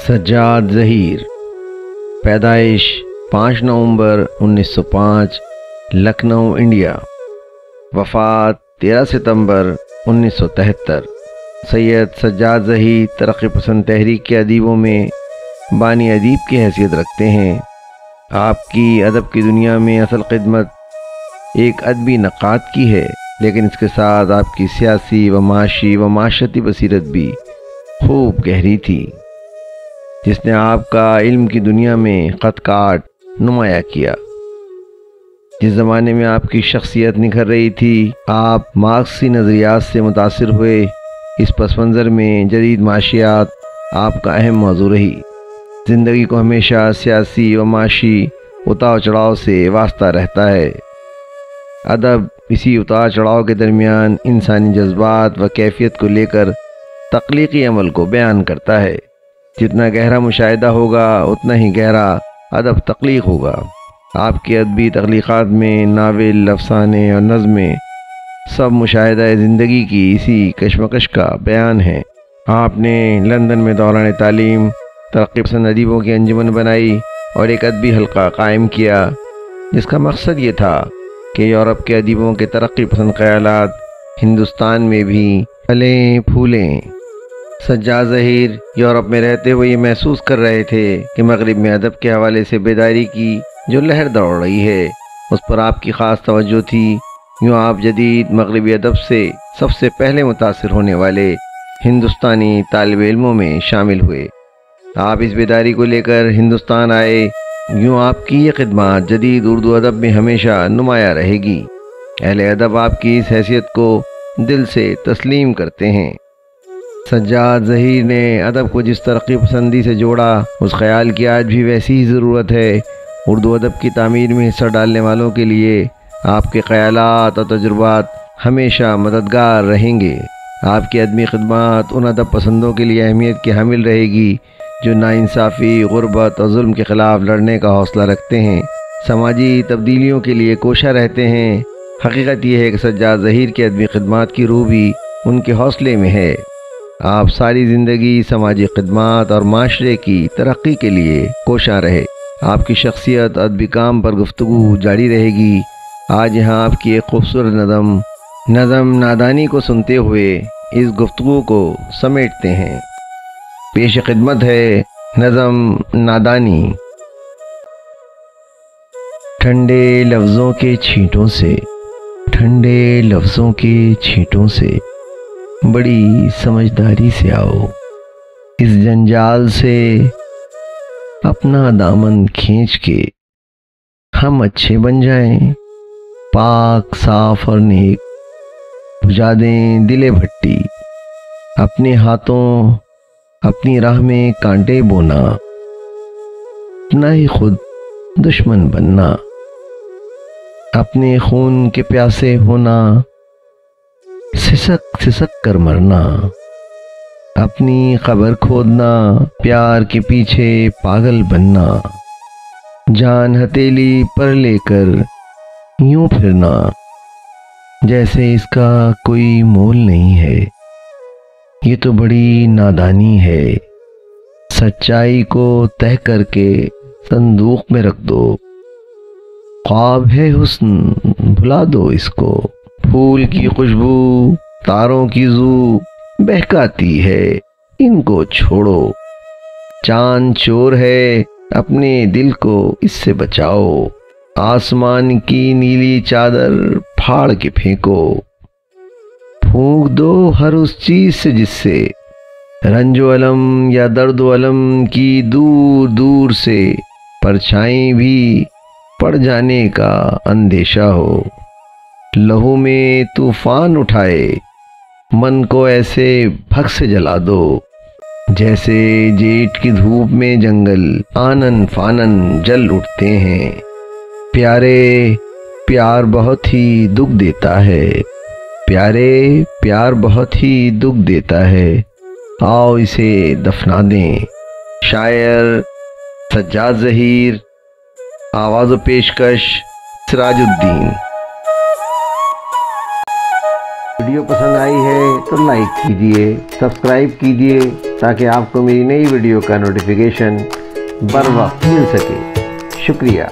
سجاد ظہیر، پیدائش 5 نومبر 1905 لکھنؤ انڈیا، وفات 13 ستمبر 1973۔ سید سجاد ظہیر ترقی پسند تحریک کے ادیبوں میں بانی ادیب کی حیثیت رکھتے ہیں۔ آپ کی ادب کی دنیا میں اصل خدمت ایک ادبی نقاد کی ہے، لیکن اس کے ساتھ آپ کی سیاسی و معاشی و معاشرتی بصیرت بھی خوب گہری تھی، جس نے آپ کا علم کی دنیا میں قد کاٹ نمایاں کیا۔ جس زمانے میں آپ کی شخصیت نکھر رہی تھی، آپ مارکسی نظریات سے متاثر ہوئے۔ اس پس منظر میں جدید معاشیات آپ کا اہم موضوع رہی۔ زندگی کو ہمیشہ سیاسی و معاشی اتار چڑھاؤ سے واسطہ رہتا ہے۔ ادب اسی اتار چڑھاؤ کے درمیان انسانی جذبات و کیفیت کو لے کر تخلیقی عمل کو بیان کرتا ہے۔ جتنا گہرا مشاہدہ ہوگا اتنا ہی گہرا ادب تخلیق ہوگا۔ آپ کی ادبی تخلیقات میں ناول، افسانے اور نظمیں سب مشاہدہ زندگی کی اسی کشمکش کا بیان ہے۔ آپ نے لندن میں دوران تعلیم ترقی پسند ادیبوں کی انجمن بنائی اور ایک ادبی حلقہ قائم کیا، جس کا مقصد یہ تھا کہ یورپ کے ادیبوں کے ترقی پسند خیالات ہندوستان میں بھی پھلیں پھولیں۔ سجاد ظہیر یورپ میں رہتے ہوئے یہ محسوس کر رہے تھے کہ مغرب میں ادب کے حوالے سے بیداری کی جو لہر دوڑ رہی ہے، اس پر آپ کی خاص توجہ تھی۔ یوں آپ جدید مغربی ادب سے سب سے پہلے متاثر ہونے والے ہندوستانی طالب علموں میں شامل ہوئے۔ آپ اس بیداری کو لے کر ہندوستان آئے۔ یوں آپ کی یہ خدمات جدید اردو ادب میں ہمیشہ نمایاں رہے گی۔ اہل ادب آپ کی اس حیثیت کو دل سے تسلیم کرتے ہیں۔ سجاد ظہیر نے ادب کو جس ترقی پسندی سے جوڑا، اس خیال کی آج بھی ویسی ہی ضرورت ہے۔ اردو ادب کی تعمیر میں حصہ ڈالنے والوں کے لیے آپ کے خیالات اور تجربات ہمیشہ مددگار رہیں گے۔ آپ کی ادبی خدمات ان ادب پسندوں کے لیے اہمیت کی حامل رہے گی جو ناانصافی، غربت اور ظلم کے خلاف لڑنے کا حوصلہ رکھتے ہیں، سماجی تبدیلیوں کے لیے کوشاں رہتے ہیں۔ حقیقت یہ ہے کہ سجاد ظہیر کی ادبی خدمات کی روح بھی ان کے حوصلے میں ہے۔ آپ ساری زندگی سماجی خدمات اور معاشرے کی ترقی کے لیے کوشاں رہے۔ آپ کی شخصیت ادبی کام پر گفتگو جاری رہے گی۔ آج یہاں آپ کی ایک خوبصورت نظم نادانی کو سنتے ہوئے اس گفتگو کو سمیٹتے ہیں۔ پیش خدمت ہے نظم نادانی۔ ٹھنڈے لفظوں کے چھینٹوں سے، ٹھنڈے لفظوں کے چھینٹوں سے بڑی سمجھداری سے آؤ، اس جنجال سے اپنا دامن کھینچ کے ہم اچھے بن جائیں، پاک صاف اور نیک، بجھا دیں دل بھٹی، اپنے ہاتھوں اپنی راہ میں کانٹے بونا، اپنا ہی خود دشمن بننا، اپنے خون کے پیاسے ہونا، سسک سسک کر مرنا، اپنی قبر کھودنا، پیار کے پیچھے پاگل بننا، جان ہتھیلی پر لے کر یوں پھرنا جیسے اس کا کوئی مول نہیں ہے۔ یہ تو بڑی نادانی ہے۔ سچائی کو تہہ کر کے صندوق میں رکھ دو، خواب ہے حسن بھلا دو اس کو، پھول کی خوشبو تاروں کی زو بہکاتی ہے ان کو چھوڑو، چاند چور ہے اپنے دل کو اس سے بچاؤ، آسمان کی نیلی چادر پھاڑ کے پھینکو، پھونک دو ہر اس چیز سے جس سے رنج و الم یا درد و الم کی دور دور سے پرچھائیں بھی پڑ جانے کا اندیشہ ہو، لہو میں طوفان اٹھائے من کو ایسے بھگ سے جلا دو جیسے جیٹ کی دھوپ میں جنگل آنن فانن جل اٹھتے ہیں۔ پیارے پیار بہت ہی دکھ دیتا ہے، پیارے پیار بہت ہی دکھ دیتا ہے، آؤ اسے دفنا دیں۔ شاعر سجاد ظہیر، آواز و پیشکش سراج الدین۔ ویڈیو پسند آئی ہے تو لائک کیجئے، سبسکرائب کیجئے تاکہ آپ کو میری نئی ویڈیو کا نوٹیفیکیشن بر وقت مل سکے۔ شکریہ۔